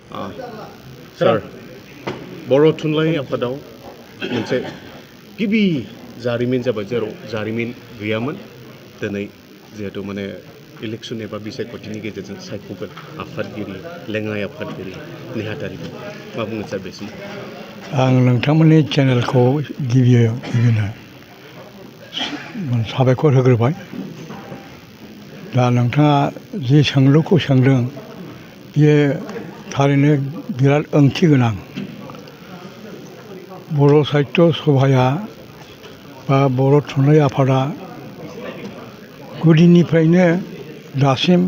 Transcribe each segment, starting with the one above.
सार बर' थुनलाइ आफादाव मोनसे गिबि जारिमिन जाबाय जेराव जारिमिन गैयामोन दिनै जिहेतु माने इलेक्सन एबा बिसायख'थिनि गेजेरजों सायख'गोन आफादगिरि लेङाइ आफादगिरि नेहाथारिफोर मा बुंनो सार बे समाव आं नोंथांमोननि चेनेलखौ गिबिनो साबायखर होग्रोबाय दा नोंथाङा जि सोंलुखौ सोंदों बेयो थारैनो बिराद ओंथि गोनां बर' साहित्य सभाया बा बर' थुनलाइ आफादा गुदिनिफ्रायनो दासिम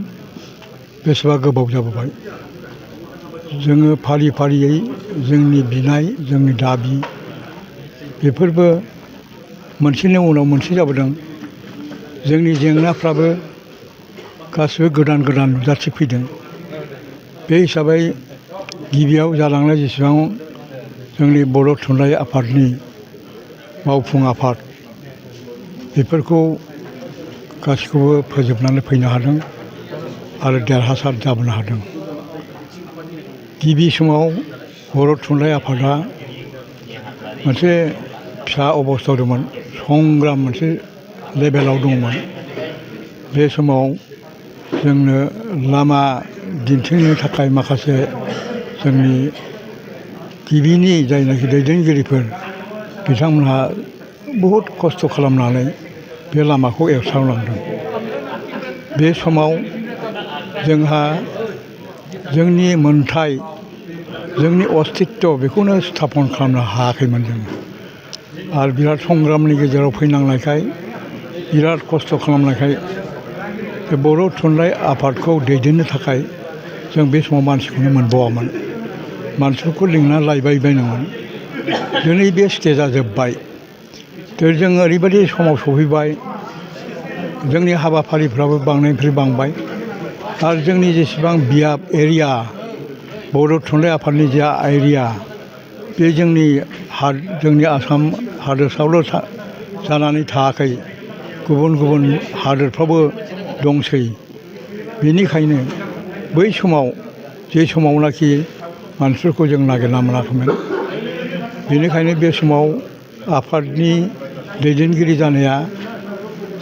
बेसेबा गोबाव जाबोबाय जोङो फारि फारियै जोंनि बिनाय जोंनि दाबि बेफोरबो मोनसेनि उनाव मोनसे जाबोदों जोंनि जेंनाफ्राबो गासिबो गोदान गोदान नुजाथिफैदों बे हिसाबै गिबियाव जालांनाय जेसेबां जोंनि बर' थुनलाइ आफादनि मावफुं आफाद बेफोरखौ गासिखौबो फोजोबनानै फैनो हादों आरो देरहासार जाबोनो हादों गिबि समाव बर' थुनलाइ आफादा मोनसे फिसा अबस्थायाव दंमोन संग्राम मोनसे लेभेलाव दंमोन बे समाव जोंनो लामा दिन्थिनो थाखाय माखासे जोंनि गिबिनि जायनाखि दैदेनगिरिफोर बिथांमोनहा बहुद खस्थ' खालामनानै बे लामाखौ एवस्रांलांदों बे समाव जोंहा जोंनि मोन्थाय जोंनि अस्तित्व बेखौनो स्थापन खालामनो हायाखैमोन जों आरो बिराद संग्रामनि गेजेराव फैनांनायखाय बिराद खस्थ' खालामनायखाय बे बर' थुनलाइ आफादखौ दैदेननो थाखाय जों बे समाव मानसिखौनो मोनबावामोन मानसिफोरखौ लिंनानै लायबायबायनांगोन दिनै बे स्टेजआ जोब्बाय जों ओरैबायदि समाव सफैबाय जोंनि हाबाफारिफ्राबो बांनायनिफ्राय बांबाय आरो जोंनि जेसेबां बियाब एरिया बर' थुनलाइ आफादनि जा एरिया बे जोंनि आसाम हादोरसायावल' जानानै थायाखै गुबुन गुबुन हादोरफ्रावबो दंसै बेनिखायनो बै समाव जे समावनाखि मानसिफोरखौ जों नागिरना मोनाखैमोन बेनिखायनो बे समाव आफादनि दैदेनगिरि जानाया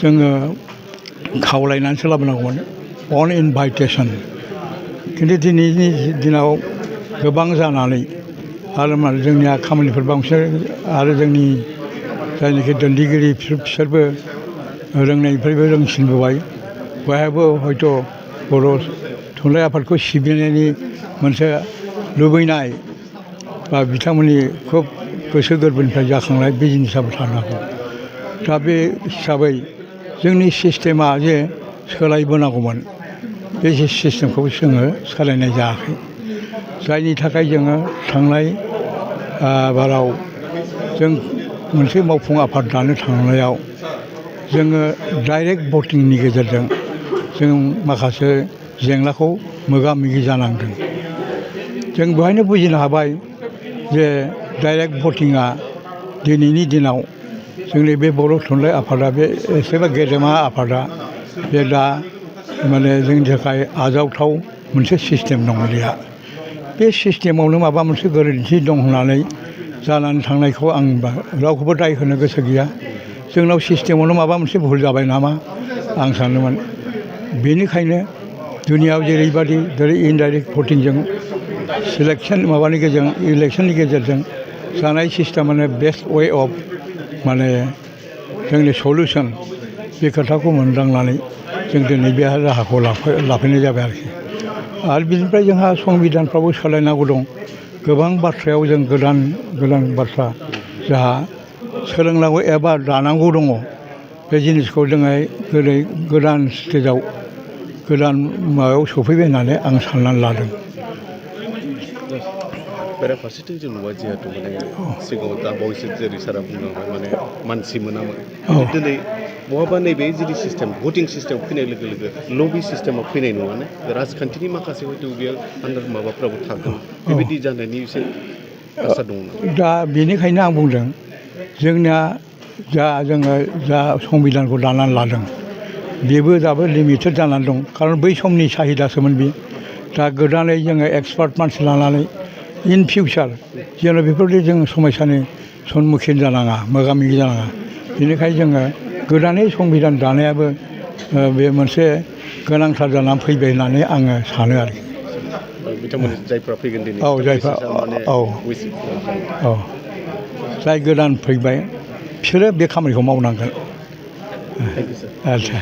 जोङो खावलायनानैसो लाबोनांगौमोन अन इनभाइटेसन खिन्थु दिनैनि दिनाव गोबां जानानै आरो जोंनिया खामानिफोर बांसिन आरो जोंनि जायनाखि दैदेनगिरि बिसोरबो रोंनायनिफ्रायबो रोंसिनबोबाय बयहाबो हयथ' बर' थुनलाइ आफादखौ सिबिनायनि मोनसे लुबैनाय बा बिथांमोननि खोब गोसो गोरबोनिफ्राय जाखांनाय बे जिनिसाबो थानो हागौ दा बे हिसाबै जोंनि सिस्टेमा जे सोलायबोनांगौमोन बे सिस्टेमखौ जोङो सोलायनाय जायाखै जायनि थाखाय जोङो थांनाय बाराव जों मोनसे मावफुं आफाद दानो थांनायाव जोङो डाइरेक्ट भटिंनि गेजेरजों जों माखासे जेंनाखौ मोगा मोगि जानांदों जों बेवहायनो बुजिनो हाबाय जे डाइरेक्ट भटिंआ दिनैनि दिनाव जोंनि बे बर' थुनलाइ आफादा बे एसेबा गेदेमा आफादा बे दा माने जोंनि थाखाय आजावथाव मोनसे सिस्टेम नंलिया बे सिस्टेमावनो माबा मोनसे गोरोन्थि दं होननानै जानानै थांनायखौ आं रावखौबो दाय होनो गोसो गैया जोंनाव सिस्टेमावनो माबा मोनसे भुल जाबाय नामा आं सानोमोन बेनिखायनो दुनियायाव जेरै इनडाइरेक्ट भटिंजों सिलेक्सन माबानि गेजेरजों इलेक्सननि गेजेरजों जानाय सिस्टेमानो बेस्ट वे अफ माने जोंनि सलिउसन बे खोथाखौ मोनदांनानै जों दिनै बे राहाखौ लाफैनाय जाबाय आरोखि आरो बिनिफ्राय जोंहा संबिधानफ्रावबो सोलायनांगौ दं गोबां बाथ्रायाव जों गोदान बाथ्रा जोंहा सोलोंनांगौ एबा दानांगौ दङ बे जिनिसखौ जोङो गोदान स्टेजाव गोदान माबायाव सफैबाय होननानै आं साननानै लादों बेराफारसेथिं जों नुबाय जिहेतु माने सिगाङाव दा बावैसो जेरै सारा बुंलांबाय माने मानसि मोनामोन दिनै बहाबा नैबे जिदि सिस्टेम भटिं सिस्टेम फैनाय लोगो लोगो लबि सिस्टेमाव फैनाय नङाने राजखान्थिनि माखासे हयथ' बेयो आन्दार माबाफ्राबो थागोन बेबायदि जानायनि एसे आसा दङ दा बेनिखायनो आं बुंदों जोंनिया जोङो संबिधानखौ दानानै लादों बेबो दाबो लिमिटेड जानानै दं खारन बै समनि साहिदासोमोन बे दा गोदानै जोङो एक्सपार्ट मानसि लानानै इन फिउचार जेन' बेफोरबायदि जों समयसानि सन्मुखिन जानाङा मोगा मोगि जानाङा बेनिखायनो जोङो गोदानै संबिधान दानायाबो बे मोनसे गोनांथार जानानै फैबाय होननानै आङो सानो आरोखि बिथांमोन जायफ्रा फैगोन दिनै औ जायफ्रा औ जाय गोदान फैबाय बिसोरो बे खामानिखौ मावनांगोन थेंक इउ सार आदसा